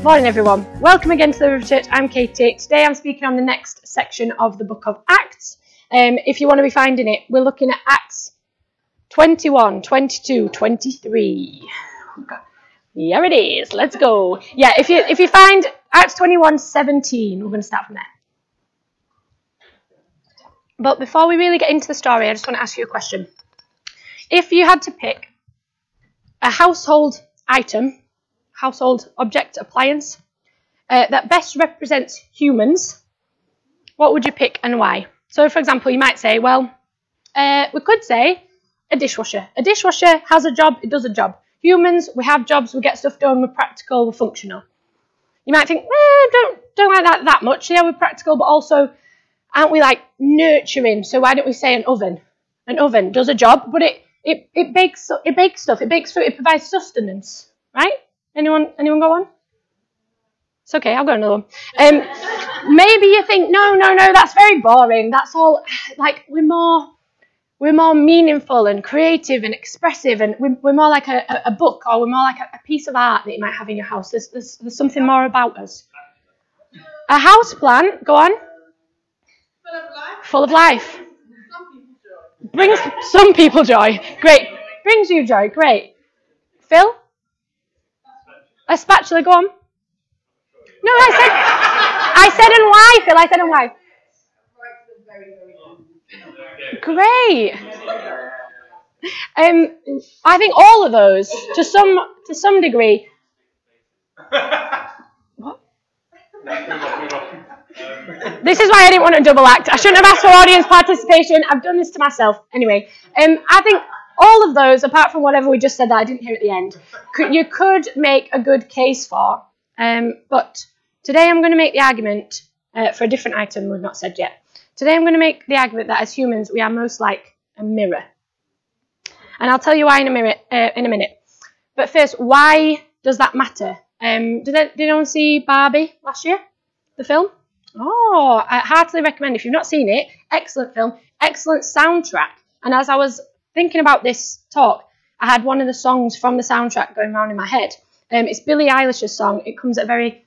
Morning everyone, welcome again to the River Church. I'm Katie. Today I'm speaking on the next section of the book of Acts. If you want to be finding it, we're looking at Acts 21, 22, 23. Here it is, let's go. Yeah, if you find Acts 21:17, we're going to start from there. But before we really get into the story, I just want to ask you a question. If you had to pick a household item, household object, appliance, that best represents humans, what would you pick and why? So, for example, you might say, well, we could say a dishwasher. A dishwasher has a job, it does a job. Humans, we have jobs, we get stuff done, we're practical, we're functional. You might think, don't like that much. Yeah, we're practical, but also, aren't we like nurturing? So why don't we say an oven? An oven does a job, but it bakes stuff, it bakes food, it provides sustenance, right? Anyone go on? It's okay, I'll go another one. Maybe you think, no, that's very boring. That's all, like, we're more meaningful and creative and expressive, and we're more like a book, or we're more like a piece of art that you might have in your house. There's something more about us. A house plant, go on. Full of life. Brings some people joy. Great. Brings you joy. Great. Phil? A spatula, go on. No, I said and why, Phil. I said and why. Great. I think all of those, to some degree. What? This is why I didn't want to double act. I shouldn't have asked for audience participation. I've done this to myself. Anyway, I think all of those, apart from whatever we just said that I didn't hear at the end, you could make a good case for. But today I'm going to make the argument for a different item we've not said yet. Today I'm going to make the argument that as humans we are most like a mirror. And I'll tell you why in a minute. But first, why does that matter? Did anyone see Barbie last year? The film? Oh, I heartily recommend. If you've not seen it, excellent film, excellent soundtrack. And as I was thinking about this talk, I had one of the songs from the soundtrack going around in my head. It's Billie Eilish's song. It comes at a very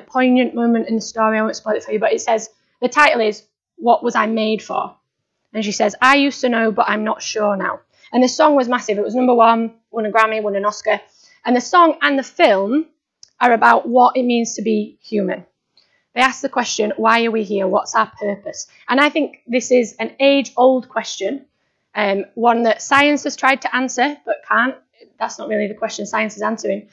poignant moment in the story. I won't spoil it for you, but it says, the title is, "What Was I Made For?" And she says, "I used to know, but I'm not sure now." And the song was massive. It was #1, won a Grammy, won an Oscar. And the song and the film are about what it means to be human. They ask the question, why are we here? What's our purpose? And I think this is an age-old question, one that science has tried to answer, but can't. That's not really the question science is answering.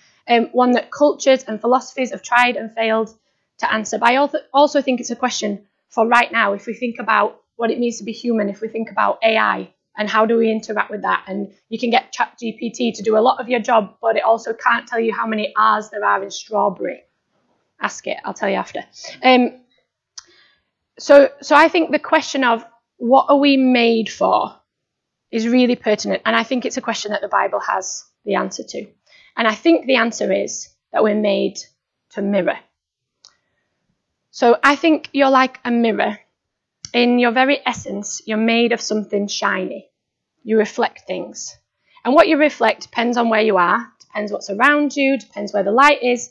One that cultures and philosophies have tried and failed to answer. But I also think it's a question for right now, if we think about what it means to be human, if we think about AI, and how do we interact with that? And you can get ChatGPT to do a lot of your job, but it also can't tell you how many R's there are in strawberry. Ask it, I'll tell you after. So I think the question of what are we made for is really pertinent. And I think it's a question that the Bible has the answer to. And I think the answer is that we're made to mirror. So I think you're like a mirror. In your very essence, you're made of something shiny. You reflect things. And what you reflect depends on where you are, depends what's around you, depends where the light is.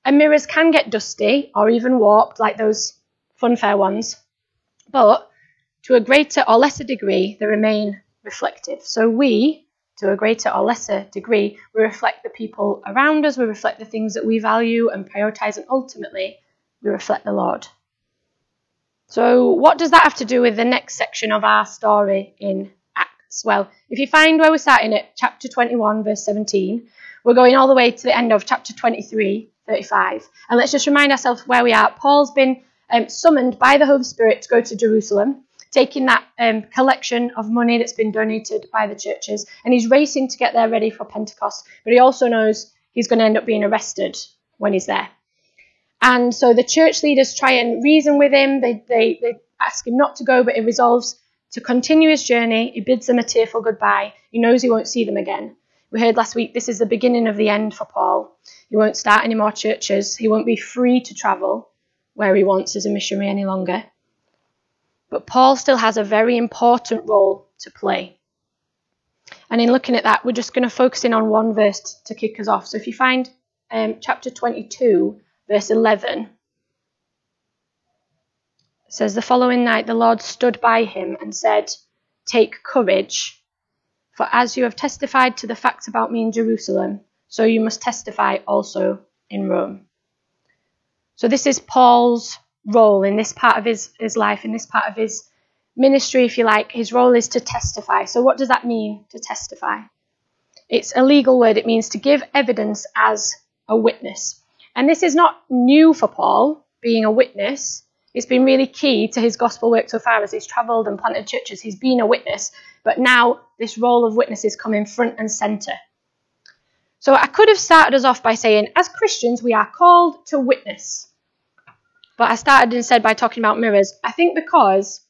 And mirrors can get dusty or even warped, like those funfair ones. But to a greater or lesser degree, they remain reflective. So we, to a greater or lesser degree, we reflect the people around us, we reflect the things that we value and prioritise, and ultimately, we reflect the Lord. So what does that have to do with the next section of our story in Acts? Well, if you find where we're starting at chapter 21, verse 17, we're going all the way to the end of chapter 23:35. And let's just remind ourselves where we are. Paul's been summoned by the Holy Spirit to go to Jerusalem, taking that collection of money that's been donated by the churches, and he's racing to get there ready for Pentecost. But he also knows he's going to end up being arrested when he's there. And so the church leaders try and reason with him. They ask him not to go, but he resolves to continue his journey. He bids them a tearful goodbye. He knows he won't see them again. We heard last week this is the beginning of the end for Paul. He won't start any more churches. He won't be free to travel where he wants as a missionary any longer. But Paul still has a very important role to play. And in looking at that, we're just going to focus in on one verse to kick us off. So if you find chapter 22, verse 11, says, "The following night the Lord stood by him and said, 'Take courage, for as you have testified to the facts about me in Jerusalem, so you must testify also in Rome.'" So this is Paul's role in this part of his life, in this part of his ministry, if you like. His role is to testify. So what does that mean, to testify? It's a legal word. It means to give evidence as a witness. And this is not new for Paul, being a witness. It's been really key to his gospel work so far as he's travelled and planted churches. He's been a witness, but now this role of witness is coming front and centre. So I could have started us off by saying, as Christians, we are called to witness. But I started instead by talking about mirrors. I think because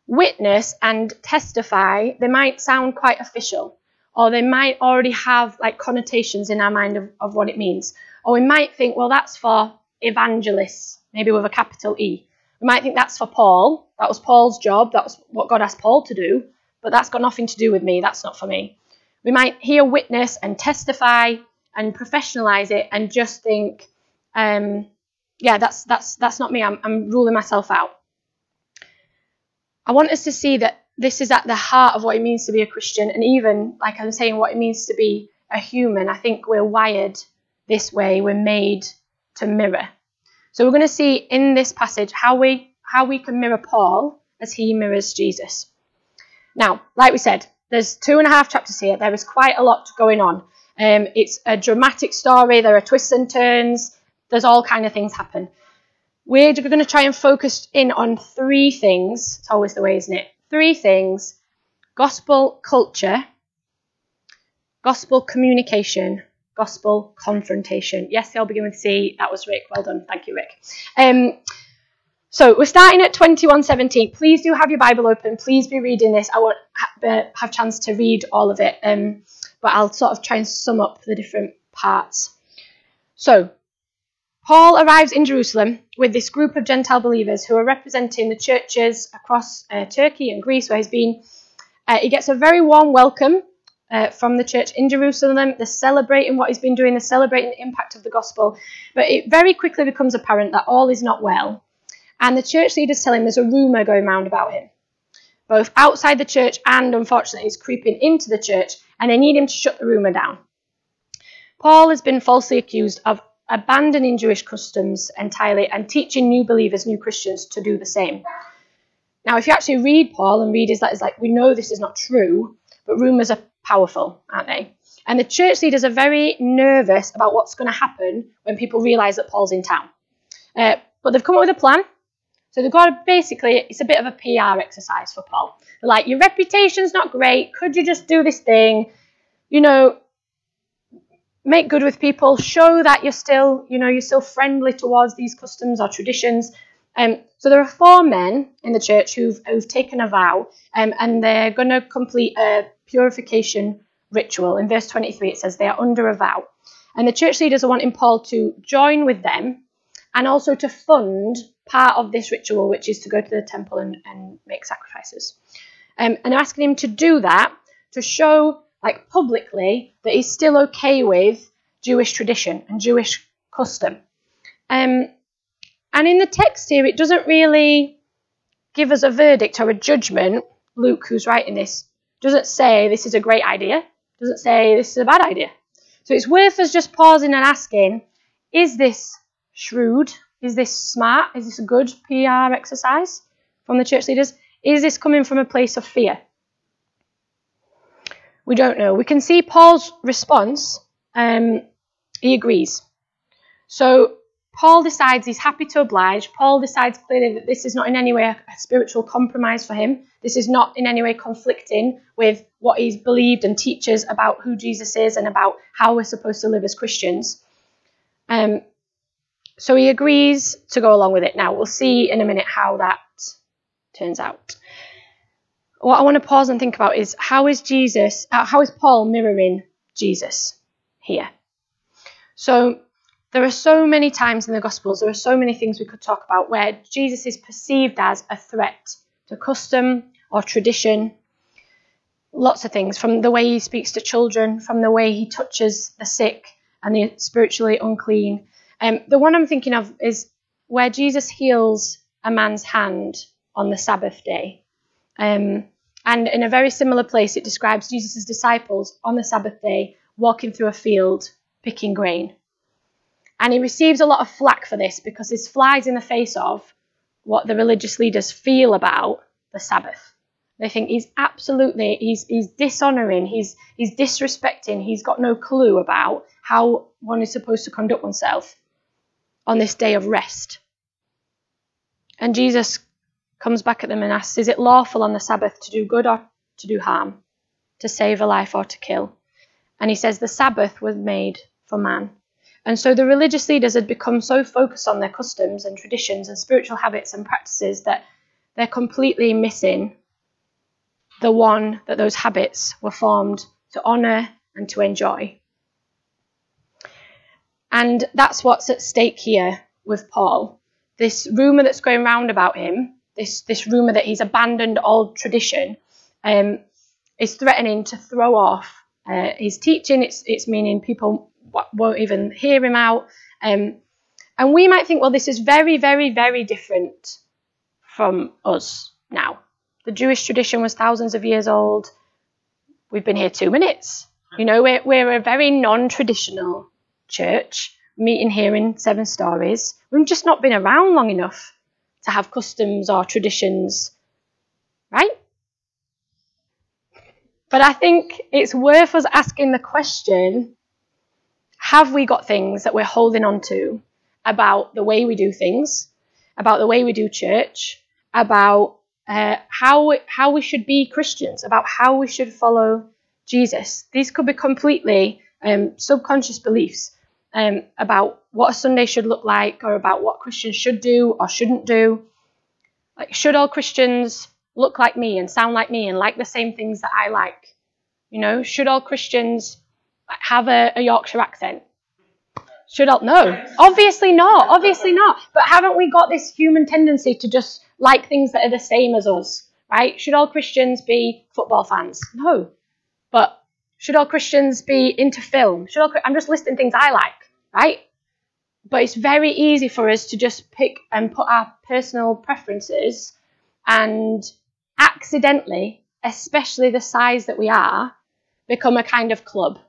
witness and testify, they might sound quite official, or they might already have like connotations in our mind of what it means. Or we might think, well, that's for evangelists, maybe with a capital E. We might think that's for Paul. That was Paul's job. That was what God asked Paul to do. But that's got nothing to do with me. That's not for me. We might hear witness and testify and professionalize it and just think, that's not me. I'm ruling myself out. I want us to see that this is at the heart of what it means to be a Christian, and even, like I'm saying, what it means to be a human. I think we're wired this way. We're made to mirror. So we're going to see in this passage how we can mirror Paul as he mirrors Jesus. Now, like we said, there's 2.5 chapters here. There is quite a lot going on. It's a dramatic story. There are twists and turns. There's all kind of things happen. We're going to try and focus in on 3 things. It's always the way, isn't it? 3 things: gospel culture, gospel communication, gospel confrontation. Yes, they all begin with C. That was Rick. Well done. Thank you, Rick. So we're starting at Ch21v17. Please do have your Bible open. Please be reading this. I won't have a chance to read all of it, but I'll sort of try and sum up the different parts. So Paul arrives in Jerusalem with this group of Gentile believers who are representing the churches across Turkey and Greece, where he's been. He gets a very warm welcome from the church in Jerusalem. They're celebrating what he's been doing. They're celebrating the impact of the gospel. But it very quickly becomes apparent that all is not well. And the church leaders tell him there's a rumour going round about him, both outside the church and, unfortunately, is creeping into the church, and they need him to shut the rumour down. Paul has been falsely accused of abandoning Jewish customs entirely and teaching new believers, new Christians, to do the same. Now, if you actually read Paul and read his letters, we know this is not true, but rumours are powerful, aren't they? And the church leaders are very nervous about what's going to happen when people realise that Paul's in town. But they've come up with a plan. So they've got to basically, it's a bit of a PR exercise for Paul. They're like, your reputation's not great. Could you just do this thing? Make good with people. Show that you're still friendly towards these customs or traditions. So there are 4 men in the church who've taken a vow, and they're going to complete a purification ritual. In verse 23, it says they are under a vow. And the church leaders are wanting Paul to join with them and also to fund part of this ritual, which is to go to the temple and make sacrifices. And they're asking him to do that to show, publicly, that he's still okay with Jewish tradition and Jewish custom. And in the text here, it doesn't really give us a verdict or a judgment. Luke, who's writing this, doesn't say this is a great idea. Doesn't say this is a bad idea. So it's worth us just pausing and asking, is this shrewd? Is this smart? Is this a good PR exercise from the church leaders? Is this coming from a place of fear? We don't know. We can see Paul's response. He agrees. So Paul decides he's happy to oblige. Paul decides clearly that this is not in any way a spiritual compromise for him. This is not in any way conflicting with what he's believed and teaches about who Jesus is and about how we're supposed to live as Christians. So he agrees to go along with it. Now, we'll see in a minute how that turns out. What I want to pause and think about is how is Paul mirroring Jesus here? So there are so many times in the Gospels, there are so many things we could talk about where Jesus is perceived as a threat to custom or tradition. Lots of things, from the way he speaks to children, from the way he touches the sick and the spiritually unclean. The one I'm thinking of is where Jesus heals a man's hand on the Sabbath day. And in a very similar place, it describes Jesus' disciples on the Sabbath day walking through a field picking grain. And he receives a lot of flack for this because this flies in the face of what the religious leaders feel about the Sabbath. They think he's dishonouring, he's disrespecting, he's got no clue about how one is supposed to conduct oneself on this day of rest. And Jesus comes back at them and asks, is it lawful on the Sabbath to do good or to do harm, to save a life or to kill? And he says the Sabbath was made for man. And so the religious leaders had become so focused on their customs and traditions and spiritual habits and practices that they're completely missing the one that those habits were formed to honour and to enjoy. And that's what's at stake here with Paul. This rumour that's going round about him, this rumour that he's abandoned old tradition, is threatening to throw off his teaching. It's meaning people won't even hear him out. And we might think, well, this is very, very, very different from us now. The Jewish tradition was thousands of years old. We've been here 2 minutes. You know, we're a very non-traditional church, meeting here in 7 Stories. We've just not been around long enough to have customs or traditions, right? But I think it's worth us asking the question, have we got things that we're holding on to about the way we do things, about the way we do church, about how we should be Christians, about how we should follow Jesus? These could be completely subconscious beliefs about what a Sunday should look like, or about what Christians should do or shouldn't do. Like, should all Christians look like me and sound like me and like the same things that I like? You know, should all Christians have a Yorkshire accent? No, obviously not. But haven't we got this human tendency to just like things that are the same as us, right? Should all Christians be football fans? No. But should all Christians be into film? I'm just listing things I like, right? But it's very easy for us to just pick and put our personal preferences and accidentally, especially the size that we are, become a kind of club.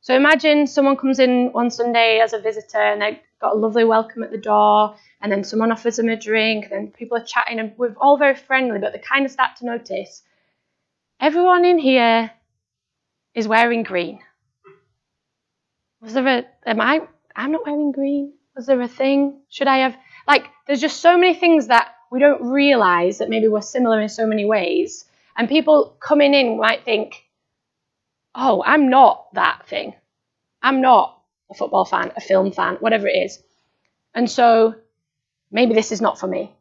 So imagine someone comes in one Sunday as a visitor and they've got a lovely welcome at the door, and then someone offers them a drink, and then people are chatting, and we're all very friendly, but they kind of start to notice everyone in here is wearing green. I'm not wearing green. Was there a thing? Should I have? There's just so many things that we don't realise that maybe we're similar in so many ways. And people coming in might think, oh, I'm not that thing. I'm not a football fan, a film fan, whatever it is. And so maybe this is not for me.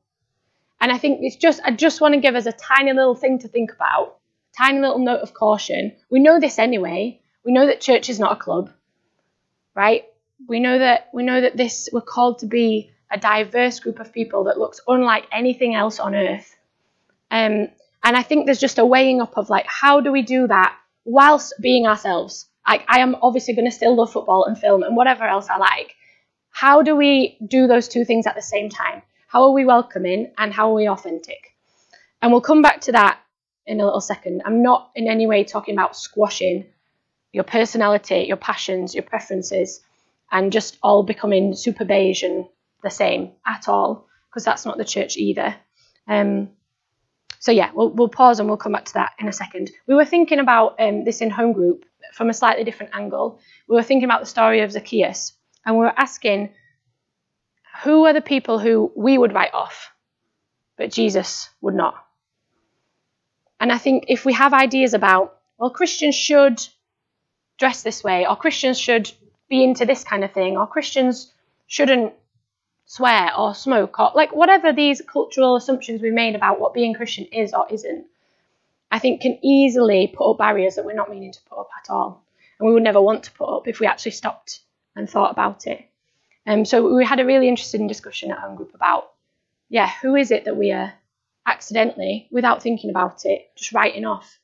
And I think I just want to give us a tiny little thing to think about, tiny little note of caution. We know this anyway. We know that church is not a club, right? We know that we're called to be a diverse group of people that looks unlike anything else on earth. And I think there's just a weighing up of how do we do that whilst being ourselves? I am obviously going to still love football and film and whatever else I like. How do we do those two things at the same time? How are we welcoming and how are we authentic? And we'll come back to that in a little second. I'm not in any way talking about squashing your personality, your passions, your preferences, and just all becoming super beige and the same at all, because that's not the church either. So yeah, we'll pause and we'll come back to that in a second. We were thinking about this in home group from a slightly different angle. We were thinking about the story of Zacchaeus, and we were asking, who are the people who we would write off, but Jesus would not? And I think if we have ideas about, well, Christians should dress this way, or Christians should be into this kind of thing, or Christians shouldn't swear or smoke, or whatever these cultural assumptions we made about what being Christian is or isn't, I think can easily put up barriers that we're not meaning to put up at all, and we would never want to put up if we actually stopped and thought about it. So we had a really interesting discussion at home group about, who is it that we are accidentally, without thinking about it, just writing off?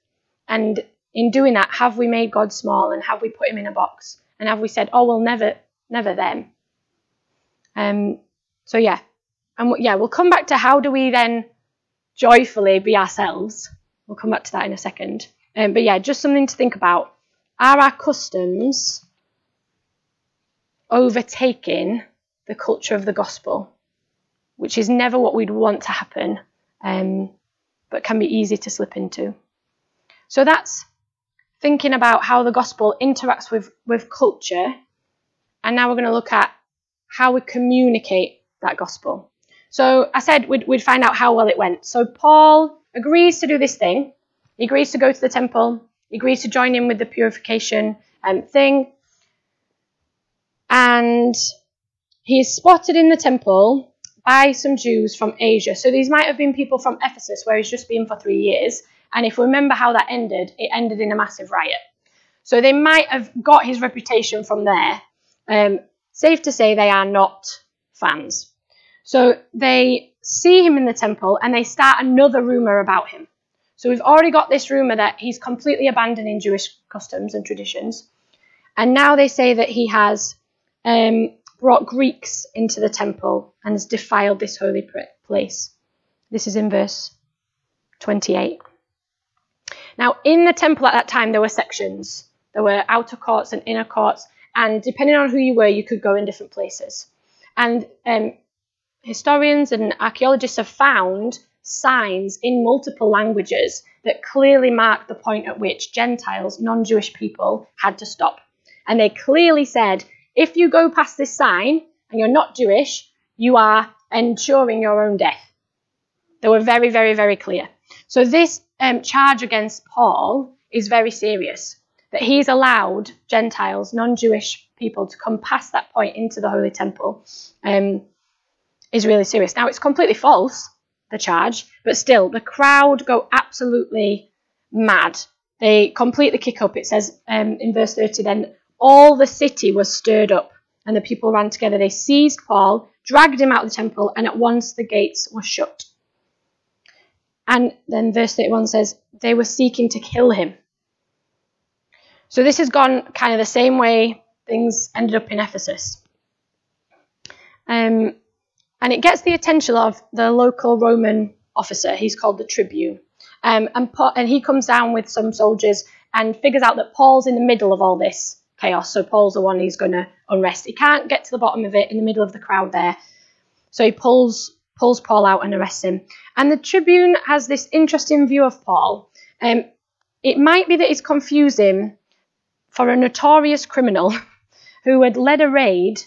And in doing that, have we made God small, and have we put him in a box? And have we said, oh, well, never them? So yeah, and we'll come back to how do we then joyfully be ourselves. We'll come back to that in a second. But yeah, just something to think about. Are our customs overtaking the culture of the gospel, which is never what we'd want to happen, but can be easy to slip into? So that's thinking about how the gospel interacts with culture. And now we're going to look at how we communicate that gospel. So I said we'd find out how well it went. So Paul agrees to do this thing. He agrees to go to the temple. He agrees to join in with the purification thing. And he is spotted in the temple by some Jews from Asia. So these might have been people from Ephesus, where he's just been for 3 years. And if we remember how that ended, it ended in a massive riot. So they might have got his reputation from there. Safe to say they are not fans. So they see him in the temple and they start another rumour about him. So we've already got this rumour that he's completely abandoning Jewish customs and traditions. And now they say that he has brought Greeks into the temple and has defiled this holy place. This is in verse 28. Now, in the temple at that time, there were sections. There were outer courts and inner courts. And depending on who you were, you could go in different places. And historians and archaeologists have found signs in multiple languages that clearly mark the point at which Gentiles, non-Jewish people, had to stop. And they clearly said, if you go past this sign and you're not Jewish, you are ensuring your own death. They were very, very, very clear. So this charge against Paul is very serious, that he's allowed Gentiles, non-Jewish people, to come past that point into the Holy Temple is really serious. Now, it's completely false, the charge, but still, the crowd go absolutely mad. They completely kick up. It says in verse 30, then all the city was stirred up, and the people ran together. They seized Paul, dragged him out of the temple, and at once the gates were shut. And then verse 31 says, they were seeking to kill him. So this has gone kind of the same way things ended up in Ephesus. And it gets the attention of the local Roman officer. He's called the tribune. And he comes down with some soldiers and figures out that Paul's in the middle of all this chaos. So Paul's the one he's going to unrest. He can't get to the bottom of it in the middle of the crowd there. So he pulls Paul out and arrests him. And the tribune has this interesting view of Paul. It might be that he's confused him for a notorious criminal who had led a raid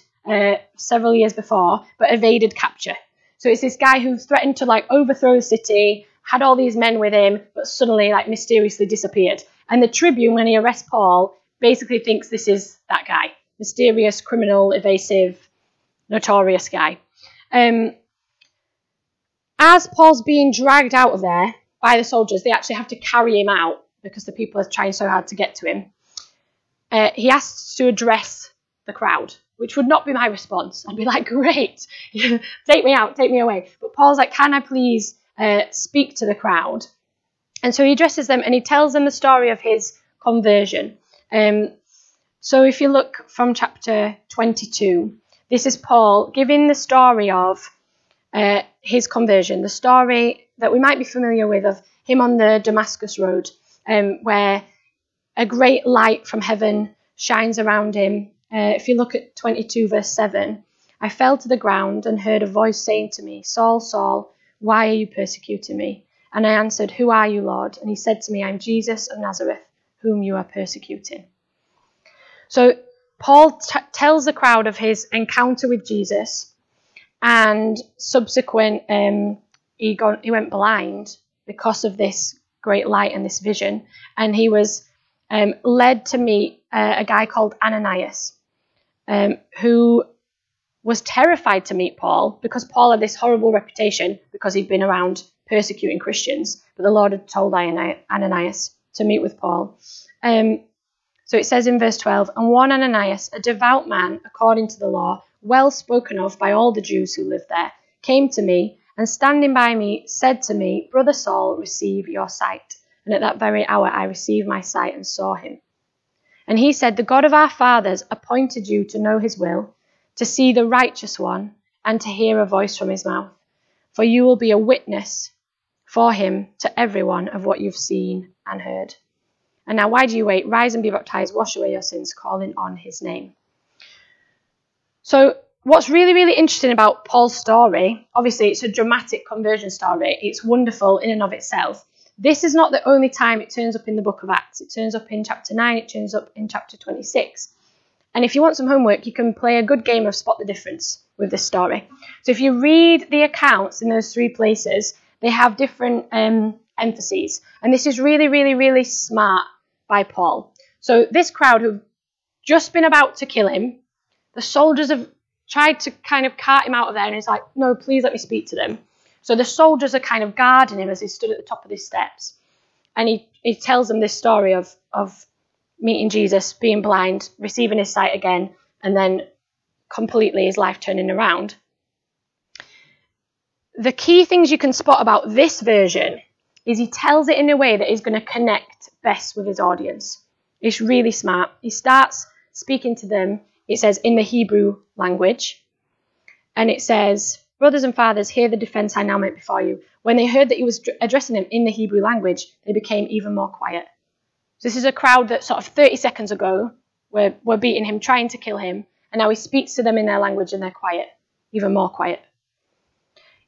several years before, but evaded capture. So it's this guy who threatened to overthrow the city, had all these men with him, but suddenly mysteriously disappeared. And the tribune, when he arrests Paul, basically thinks this is that guy, mysterious, criminal, evasive, notorious guy. As Paul's being dragged out of there by the soldiers, they actually have to carry him out because the people are trying so hard to get to him. He asks to address the crowd, which would not be my response. I'd be like, great, take me out, take me away. But Paul's like, can I please speak to the crowd? And so he addresses them and he tells them the story of his conversion. So if you look from chapter 22, this is Paul giving the story of his conversion, the story that we might be familiar with of him on the Damascus road, where a great light from heaven shines around him. If you look at 22 verse 7, I fell to the ground and heard a voice saying to me, Saul, Saul, why are you persecuting me? And I answered, who are you, Lord? And he said to me, I'm Jesus of Nazareth, whom you are persecuting. So Paul tells the crowd of his encounter with Jesus, and subsequent, he went blind because of this great light and this vision, and he was led to meet a guy called Ananias, who was terrified to meet Paul because Paul had this horrible reputation because he'd been around persecuting Christians, but the Lord had told Ananias to meet with Paul. So it says in verse 12, and one Ananias, a devout man according to the law, well spoken of by all the Jews who lived there, came to me, and standing by me said to me, Brother Saul, receive your sight. And at that very hour I received my sight and saw him. And he said, the God of our fathers appointed you to know his will, to see the righteous one, and to hear a voice from his mouth. For you will be a witness for him to everyone of what you've seen and heard. And now why do you wait? Rise and be baptized, wash away your sins, calling on his name. So what's really, really interesting about Paul's story, obviously it's a dramatic conversion story. It's wonderful in and of itself. This is not the only time it turns up in the book of Acts. It turns up in chapter 9, it turns up in chapter 26. And if you want some homework, you can play a good game of spot the difference with this story. So if you read the accounts in those 3 places, they have different emphases. And this is really, really, really smart by Paul. So this crowd who've just been about to kill him, the soldiers have tried to kind of cart him out of there, and he's like, no, please let me speak to them. So the soldiers are kind of guarding him as he stood at the top of these steps. And he tells them this story of meeting Jesus, being blind, receiving his sight again, and then completely his life turning around. The key things you can spot about this version is he tells it in a way that is going to connect best with his audience. It's really smart. He starts speaking to them, it says, in the Hebrew language. And it says, brothers and fathers, hear the defense I now make before you. When they heard that he was addressing them in the Hebrew language, they became even more quiet. So this is a crowd that sort of 30 seconds ago were beating him, trying to kill him. And now he speaks to them in their language and they're quiet, even more quiet.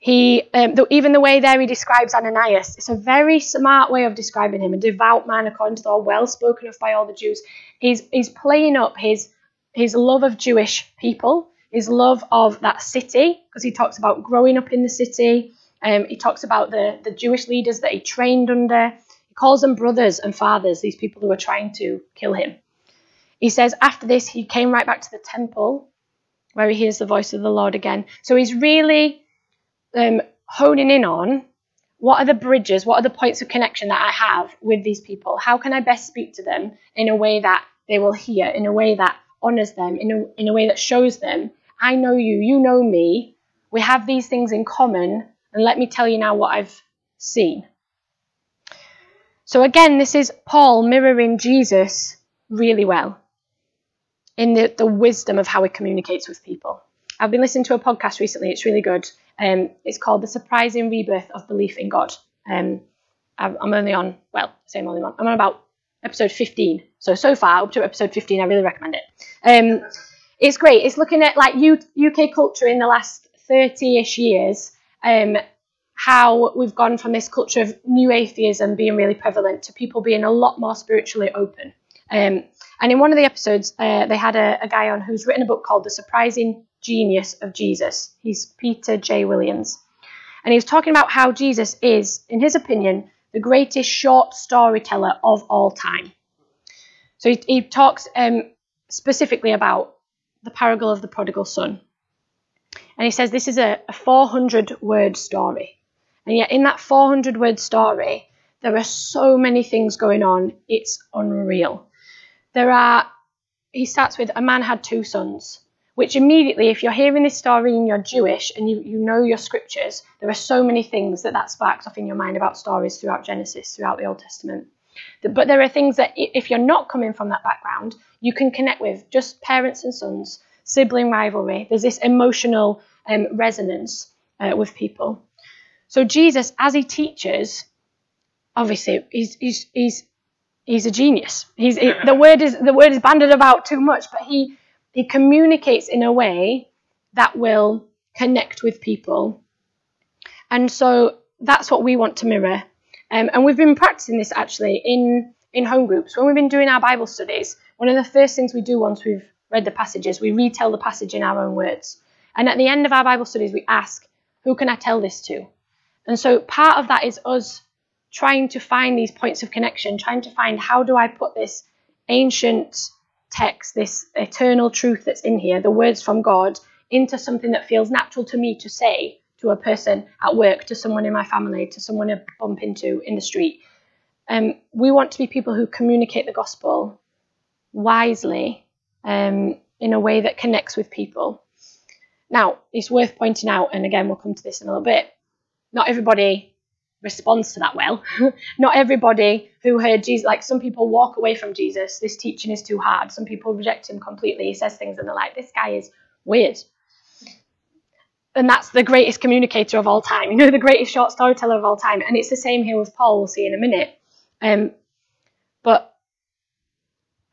Even the way there he describes Ananias, it's a very smart way of describing him, a devout man according to the law, well spoken of by all the Jews. He's playing up his love of Jewish people, his love of that city, because he talks about growing up in the city. He talks about the Jewish leaders that he trained under. He calls them brothers and fathers, these people who were trying to kill him. He says after this, he came right back to the temple where he hears the voice of the Lord again. So he's really honing in on what are the bridges, what are the points of connection that I have with these people? How can I best speak to them in a way that they will hear, in a way that honours them, in a way that shows them, I know you, you know me, we have these things in common, and let me tell you now what I've seen. So again, this is Paul mirroring Jesus really well in the wisdom of how he communicates with people. I've been listening to a podcast recently, it's really good. It's called The Surprising Rebirth of Belief in God. I'm only on, I'm on about episode 15. So far, up to episode 15, I really recommend it. It's great. It's looking at like UK culture in the last 30-ish years, how we've gone from this culture of new atheism being really prevalent to people being a lot more spiritually open. And in one of the episodes, they had a guy on who's written a book called The Surprising Genius of Jesus. He's Peter J. Williams. And he was talking about how Jesus is, in his opinion, the greatest short storyteller of all time. So he talks specifically about the parable of the prodigal son. And he says this is a 400-word story. And yet in that 400-word story, there are so many things going on, it's unreal. He starts with, a man had 2 sons. Which immediately, if you're hearing this story and you're Jewish and you know your scriptures, there are so many things that sparks off in your mind about stories throughout Genesis, throughout the Old Testament. But there are things that, if you're not coming from that background, you can connect with, just parents and sons, sibling rivalry. There's this emotional resonance with people. So Jesus, as he teaches, obviously, he's a genius. The word is bandied about too much, but he communicates in a way that will connect with people. And so that's what we want to mirror. And we've been practicing this actually in home groups. When we've been doing our Bible studies, one of the first things we do once we've read the passages, we retell the passage in our own words. And at the end of our Bible studies, we ask, who can I tell this to? And so part of that is us trying to find these points of connection, trying to find how do I put this ancient text, this eternal truth that's in here, the words from God, into something that feels natural to me to say to a person at work, to someone in my family, to someone I bump into in the street. We want to be people who communicate the gospel wisely in a way that connects with people. Now, it's worth pointing out, and again, we'll come to this in a little bit, not everybody responds to that well. Not everybody who heard Jesus, like some people walk away from Jesus, this teaching is too hard. Some people reject him completely. He says things and they're like, this guy is weird. And that's the greatest communicator of all time, the greatest short storyteller of all time. And it's the same here with Paul, we'll see in a minute. But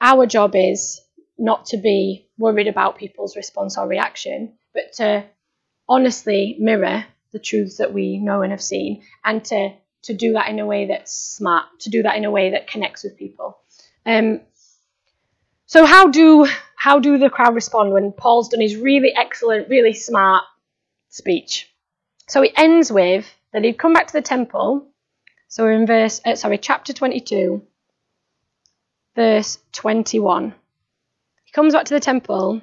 our job is not to be worried about people's response or reaction, but to honestly mirror the truths that we know and have seen, and to do that in a way that's smart, to do that in a way that connects with people. So how do the crowd respond when Paul's done his really excellent, really smart speech? So it ends with that he'd come back to the temple. So we're in chapter 22, verse 21. He comes back to the temple,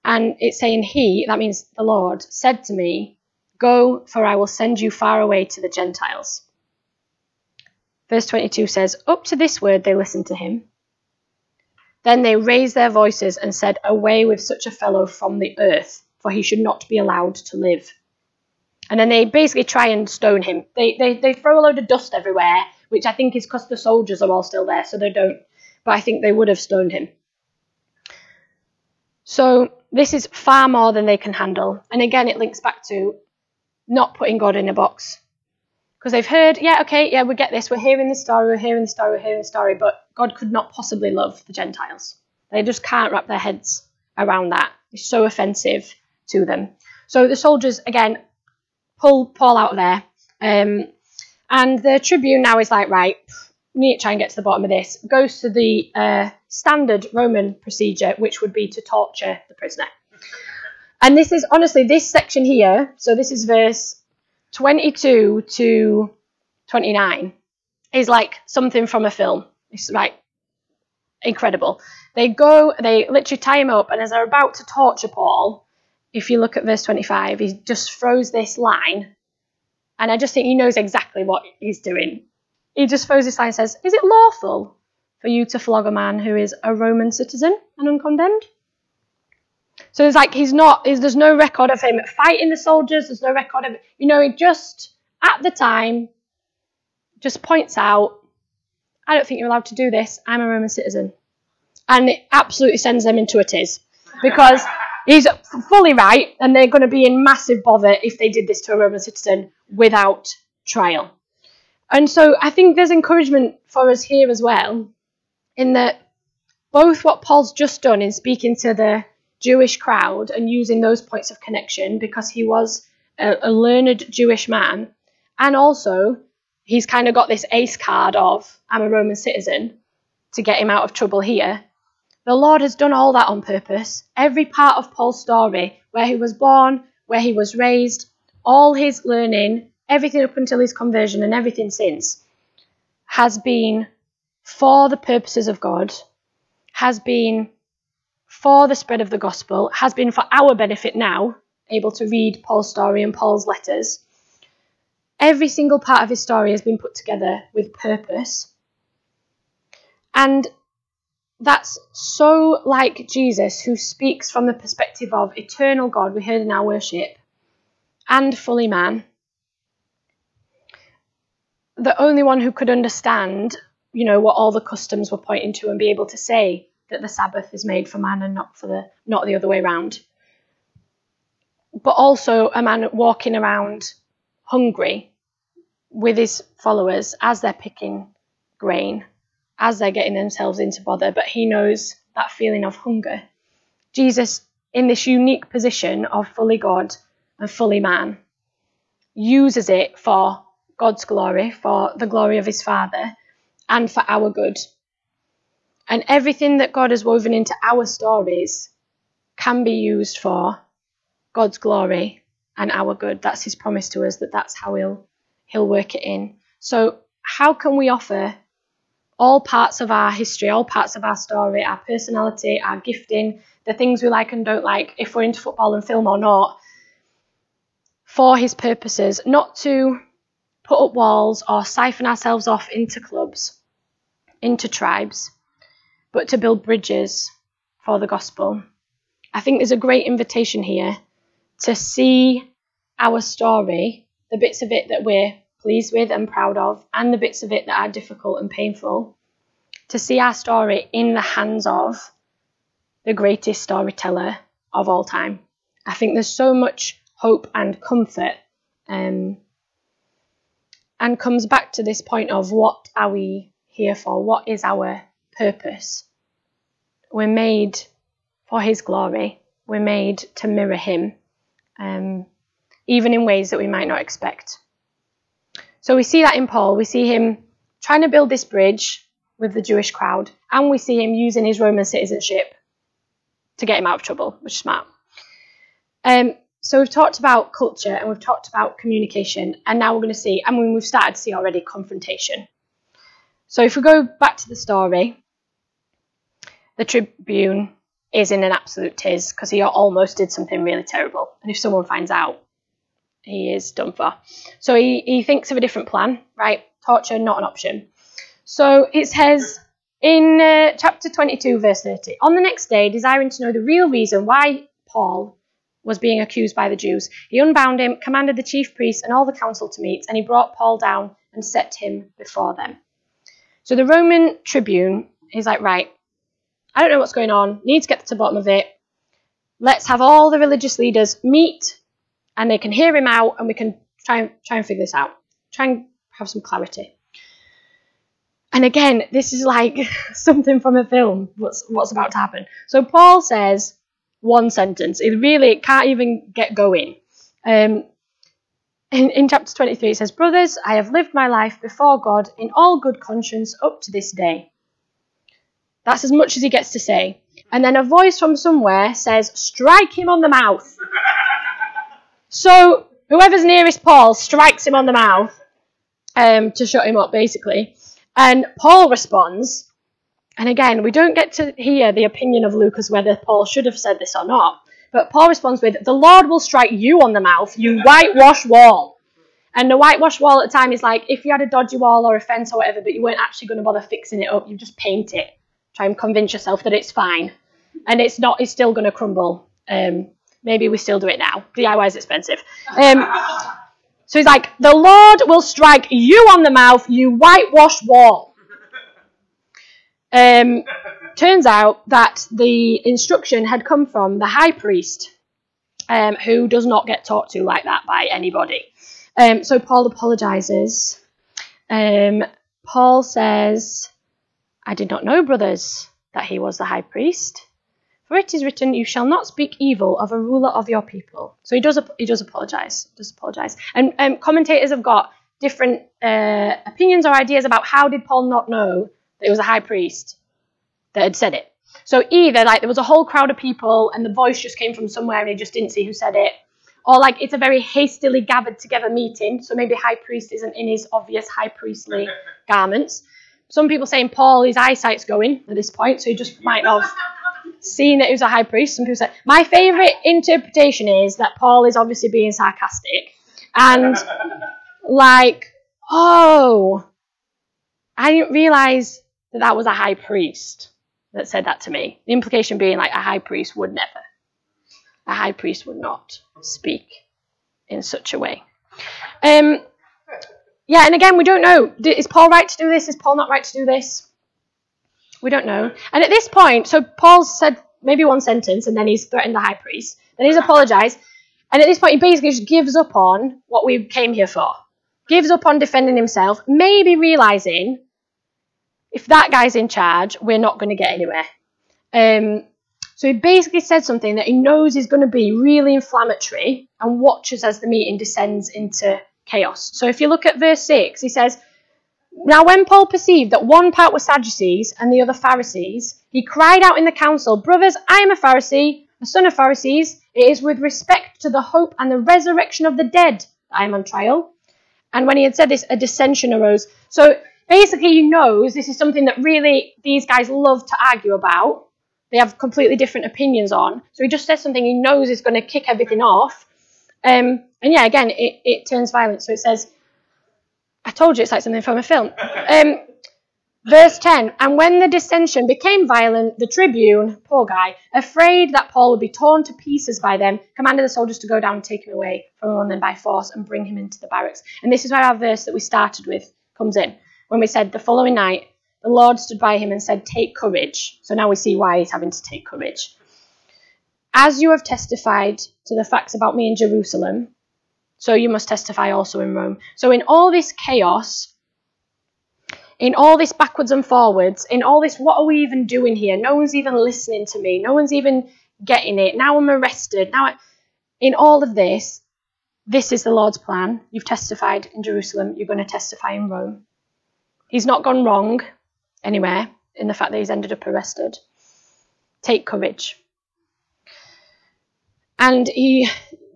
and it's saying that means the Lord, said to me, "Go, for I will send you far away to the Gentiles." Verse 22 says, "Up to this word they listened to him. Then they raised their voices and said, 'Away with such a fellow from the earth, for he should not be allowed to live.'" And then they basically try and stone him. They throw a load of dust everywhere, which I think is because the soldiers are all still there, so they don't. But I think they would have stoned him. So this is far more than they can handle. And again, it links back to not putting God in a box. Because they've heard, we get this, we're hearing the story, but God could not possibly love the Gentiles. They just can't wrap their heads around that. It's so offensive to them. So the soldiers, again, pull Paul out of there. And the tribune now is like, right, we need to try and get to the bottom of this. Goes to the standard Roman procedure, which would be to torture the prisoner. And this is, honestly, this section here, so this is verse 22 to 29, is like something from a film. It's like incredible. They literally tie him up, and as they're about to torture Paul, if you look at verse 25, he just throws this line, and I just think he knows exactly what he's doing. He just throws this line and says, "Is it lawful for you to flog a man who is a Roman citizen and uncondemned?" So it's like there's no record of him fighting the soldiers. There's no record of, he just, at the time, just points out, "I don't think you're allowed to do this. I'm a Roman citizen." And it absolutely sends them into a tiz, because he's fully right, and they're going to be in massive bother if they did this to a Roman citizen without trial. And so I think there's encouragement for us here as well, in that both what Paul's just done in speaking to the Jewish crowd and using those points of connection, because he was a learned Jewish man, and also he's kind of got this ace card of, "I'm a Roman citizen," to get him out of trouble here. The Lord has done all that on purpose. Every part of Paul's story, where he was born, where he was raised, all his learning, everything up until his conversion and everything since, has been for the purposes of God, has been for the spread of the gospel, has been for our benefit now, able to read Paul's story and Paul's letters. Every single part of his story has been put together with purpose. And that's so like Jesus, who speaks from the perspective of eternal God, we heard in our worship, and fully man. The only one who could understand, what all the customs were pointing to, and be able to say that the Sabbath is made for man and not the other way around. But also a man walking around hungry with his followers as they're picking grain, as they're getting themselves into bother, but he knows that feeling of hunger. Jesus, in this unique position of fully God and fully man, uses it for God's glory, for the glory of his Father, and for our good. And everything that God has woven into our stories can be used for God's glory and our good. That's his promise to us, that's how he'll work it in. So how can we offer all parts of our history, all parts of our story, our personality, our gifting, the things we like and don't like, if we're into football and film or not, for his purposes, not to put up walls or siphon ourselves off into clubs, into tribes, but to build bridges for the gospel. I think there's a great invitation here to see our story, the bits of it that we're pleased with and proud of, and the bits of it that are difficult and painful, to see our story in the hands of the greatest storyteller of all time. I think there's so much hope and comfort, and comes back to this point of what are we here for? What is our purpose? We're made for his glory. We're made to mirror him, even in ways that we might not expect. So we see that in Paul. We see him trying to build this bridge with the Jewish crowd, and we see him using his Roman citizenship to get him out of trouble, which is smart. So we've talked about culture and we've talked about communication, and now we're going to see, we've started to see already, confrontation. So if we go back to the story, the Tribune is in an absolute tiz because he almost did something really terrible, and if someone finds out, he is done for. So he thinks of a different plan, right? Torture, not an option. So it says in chapter 22, verse 30, on the next day, desiring to know the real reason why Paul was being accused by the Jews, he unbound him, commanded the chief priests and all the council to meet, and he brought Paul down and set him before them. So the Roman tribune is like, right, I don't know what's going on, need to get to the bottom of it. Let's have all the religious leaders meet, and they can hear him out, and we can try and figure this out. Try and have some clarity. And again, this is like something from a film, what's about to happen. So Paul says one sentence. It really can't even get going. In chapter 23, it says, brothers, I have lived my life before God in all good conscience up to this day. That's as much as he gets to say. And then a voice from somewhere says, strike him on the mouth. So whoever's nearest Paul strikes him on the mouth to shut him up, basically. And Paul responds, and again, we don't get to hear the opinion of Luke as whether Paul should have said this or not, but Paul responds with, the Lord will strike you on the mouth, you whitewash wall. And the whitewash wall at the time is like, if you had a dodgy wall or a fence or whatever, but you weren't actually going to bother fixing it up, you just paint it. Try and convince yourself that it's fine. And it's not, it's still going to crumble. Maybe we still do it now. DIY is expensive. So he's like, the Lord will strike you on the mouth, you whitewash wall. Turns out that the instruction had come from the high priest, who does not get talked to like that by anybody. So Paul apologises. Paul says, I did not know, brothers, that he was the high priest. For it is written, you shall not speak evil of a ruler of your people. So he does apologise. And commentators have got different opinions or ideas about how did Paul not know that it was a high priest that had said it. So either like there was a whole crowd of people and the voice just came from somewhere and he just didn't see who said it, or like it's a very hastily gathered together meeting, so maybe high priest isn't in his obvious high priestly garments. Some people saying Paul, his eyesight's going at this point, so he just might have seen that he was a high priest. Some people say, my favourite interpretation is that Paul is obviously being sarcastic and like, oh, I didn't realise that was a high priest that said that to me. The implication being like a high priest would never. A high priest would not speak in such a way. Yeah, and again, we don't know. Is Paul right to do this? Is Paul not right to do this? We don't know. And at this point, so Paul said maybe one sentence and then he's threatened the high priest. Then he's apologised. And at this point, he basically just gives up on what we came here for. Gives up on defending himself, maybe realising if that guy's in charge, we're not going to get anywhere. So he basically said something that he knows is going to be really inflammatory and watches as the meeting descends into chaos. So if you look at verse 6, he says, now when Paul perceived that one part were Sadducees and the other Pharisees, he cried out in the council, brothers, I am a Pharisee, a son of Pharisees. It is with respect to the hope and the resurrection of the dead that I am on trial. And when he had said this, a dissension arose. So basically he knows this is something that really these guys love to argue about. They have completely different opinions on. So he just says something he knows is going to kick everything off. And yeah, again, it turns violent. So it says, I told you it's like something from a film. Verse 10, and when the dissension became violent, the tribune, poor guy, afraid that Paul would be torn to pieces by them, commanded the soldiers to go down and take him away from among them by force and bring him into the barracks. And this is where our verse that we started with comes in. When we said the following night, the Lord stood by him and said, take courage. So now we see why he's having to take courage. as you have testified to the facts about me in Jerusalem, so you must testify also in Rome. So in all this chaos, in all this backwards and forwards, in all this, what are we even doing here? No one's even listening to me. No one's even getting it. Now I'm arrested. In all of this, this is the Lord's plan. You've testified in Jerusalem. You're going to testify in Rome. He's not gone wrong anywhere in the fact that he's ended up arrested. Take courage. And he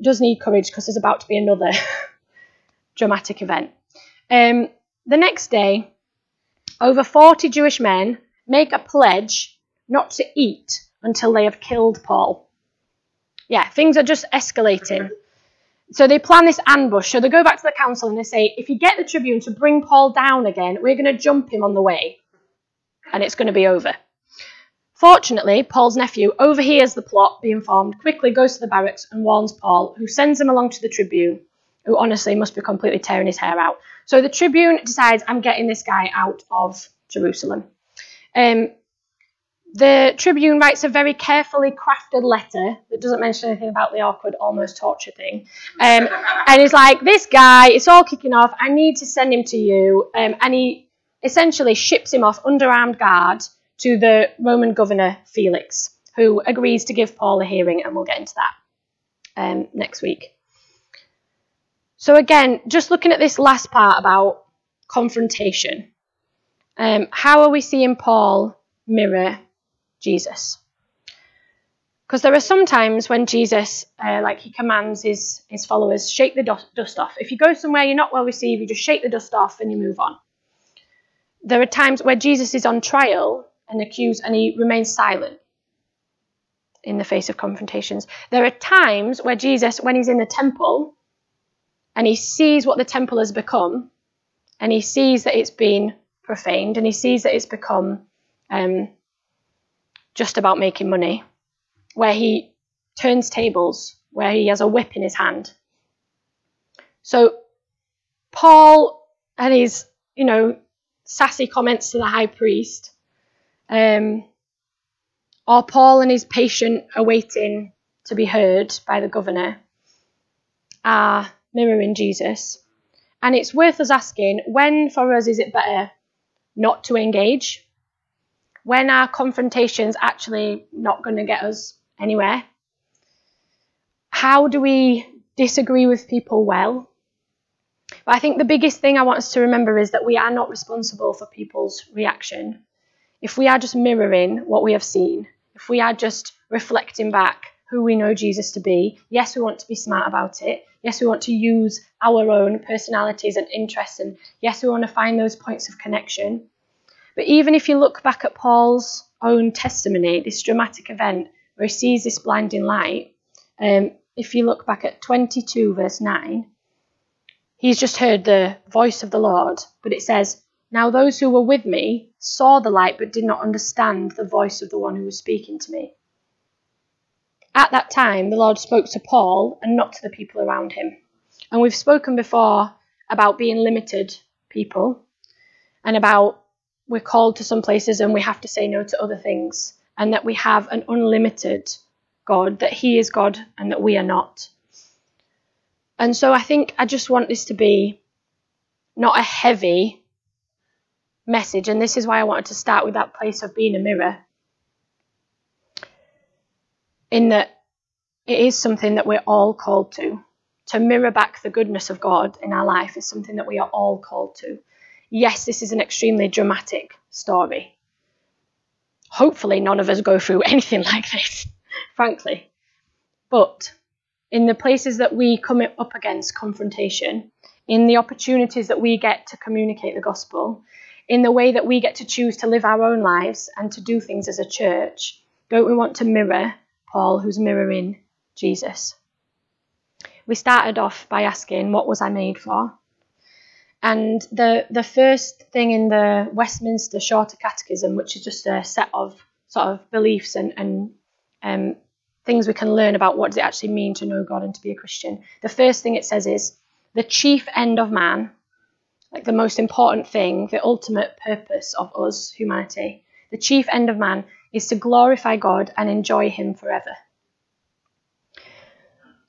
does need courage because there's about to be another dramatic event. The next day, over 40 Jewish men make a pledge not to eat until they have killed Paul. Yeah, things are just escalating. So they plan this ambush. So they go back to the council and they say, if you get the tribune to bring Paul down again, we're going to jump him on the way. And it's going to be over. Fortunately, Paul's nephew overhears the plot being formed, quickly goes to the barracks and warns Paul, who sends him along to the tribune, who honestly must be completely tearing his hair out. So the tribune decides, I'm getting this guy out of Jerusalem. The tribune writes a very carefully crafted letter that doesn't mention anything about the awkward almost torture thing. And he's like, this guy, it's all kicking off. I need to send him to you. And he essentially ships him off under armed guard to the Roman governor, Felix, who agrees to give Paul a hearing. And we'll get into that next week. So again, just looking at this last part about confrontation. How are we seeing Paul mirror Jesus? Because there are some times when Jesus, he commands his followers, shake the dust off. If you go somewhere you're not well received, you just shake the dust off and you move on. There are times where Jesus is on trial and accused and he remains silent in the face of confrontations. There are times where Jesus, when he's in the temple and he sees what the temple has become and he sees that it's been profaned and he sees that it's become just about making money, where he turns tables, where he has a whip in his hand. So Paul and his, sassy comments to the high priest, or Paul and his patient awaiting to be heard by the governor, are mirroring Jesus. And it's worth us asking, when for us is it better not to engage? When are confrontations actually not going to get us anywhere? How do we disagree with people well? But I think the biggest thing I want us to remember is that we are not responsible for people's reaction. If we are just mirroring what we have seen, if we are just reflecting back who we know Jesus to be, yes, we want to be smart about it. Yes, we want to use our own personalities and interests. And yes, we want to find those points of connection. But even if you look back at Paul's own testimony, this dramatic event where he sees this blinding light, if you look back at 22 verse 9, he's just heard the voice of the Lord, but it says, now those who were with me saw the light but did not understand the voice of the one who was speaking to me. At that time, the Lord spoke to Paul and not to the people around him. And we've spoken before about being limited people and about we're called to some places and we have to say no to other things, and that we have an unlimited God, that he is God and that we are not. And so I think I just want this to be not a heavy message, and this is why I wanted to start with that place of being a mirror, in that it is something that we're all called to. To mirror back the goodness of God in our life is something that we are all called to. Yes, this is an extremely dramatic story. Hopefully none of us go through anything like this, frankly. But in the places that we come up against confrontation, in the opportunities that we get to communicate the gospel, in the way that we get to choose to live our own lives and to do things as a church, don't we want to mirror Paul, who's mirroring Jesus? We started off by asking, what was I made for? And the first thing in the Westminster Shorter Catechism, which is just a set of sort of beliefs and things we can learn about what does it actually mean to know God and to be a Christian. The first thing it says is, the chief end of man, like the most important thing, the ultimate purpose of us, humanity, the chief end of man is to glorify God and enjoy him forever.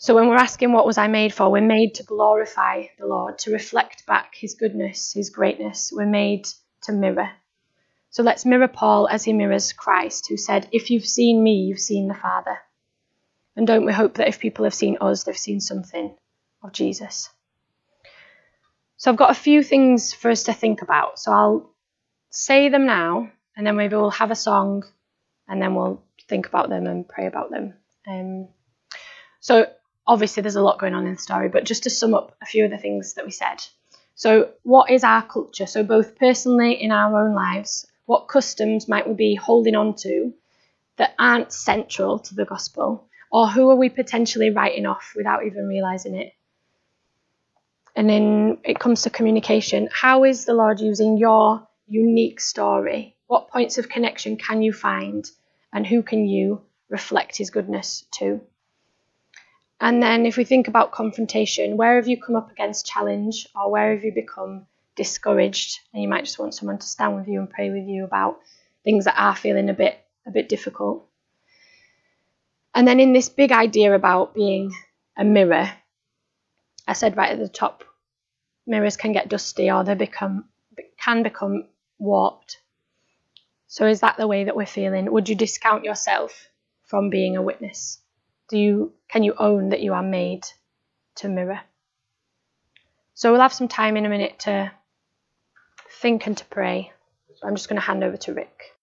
So when we're asking what was I made for, we're made to glorify the Lord, to reflect back his goodness, his greatness. We're made to mirror. So let's mirror Paul as he mirrors Christ, who said, if you've seen me, you've seen the Father. And don't we hope that if people have seen us, they've seen something of Jesus. So I've got a few things for us to think about. So I'll say them now, and then maybe we'll have a song, and then we'll think about them and pray about them. So obviously there's a lot going on in the story, but just to sum up a few of the things that we said. So what is our culture? So both personally in our own lives, what customs might we be holding on to that aren't central to the gospel? Or who are we potentially writing off without even realising it? And then it comes to communication. How is the Lord using your unique story? What points of connection can you find? And who can you reflect his goodness to? And then if we think about confrontation, where have you come up against challenge, or where have you become discouraged? And you might just want someone to stand with you and pray with you about things that are feeling a bit difficult. And then in this big idea about being a mirror, I said right at the top, mirrors can get dusty, or they can become warped. So is that the way that we're feeling? Would you discount yourself from being a witness? Can you own that you are made to mirror? So we'll have some time in a minute to think and to pray. So I'm just going to hand over to Rick.